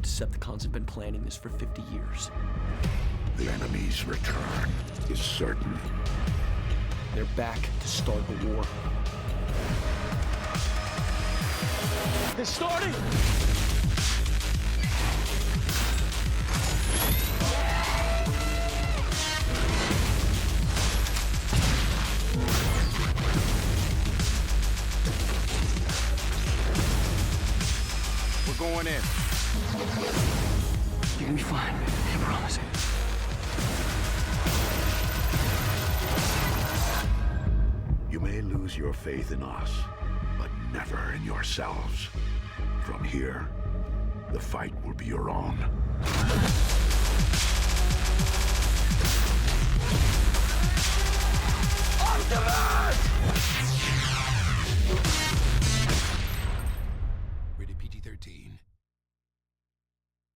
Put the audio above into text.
Decepticons have been planning this for 50 years. The enemy's return is certain. They're back to start the war. They're starting! We're going in. You're gonna be fine. I promise. You may lose your faith in us, but never in yourselves. From here, the fight will be your own. Rated PG-13.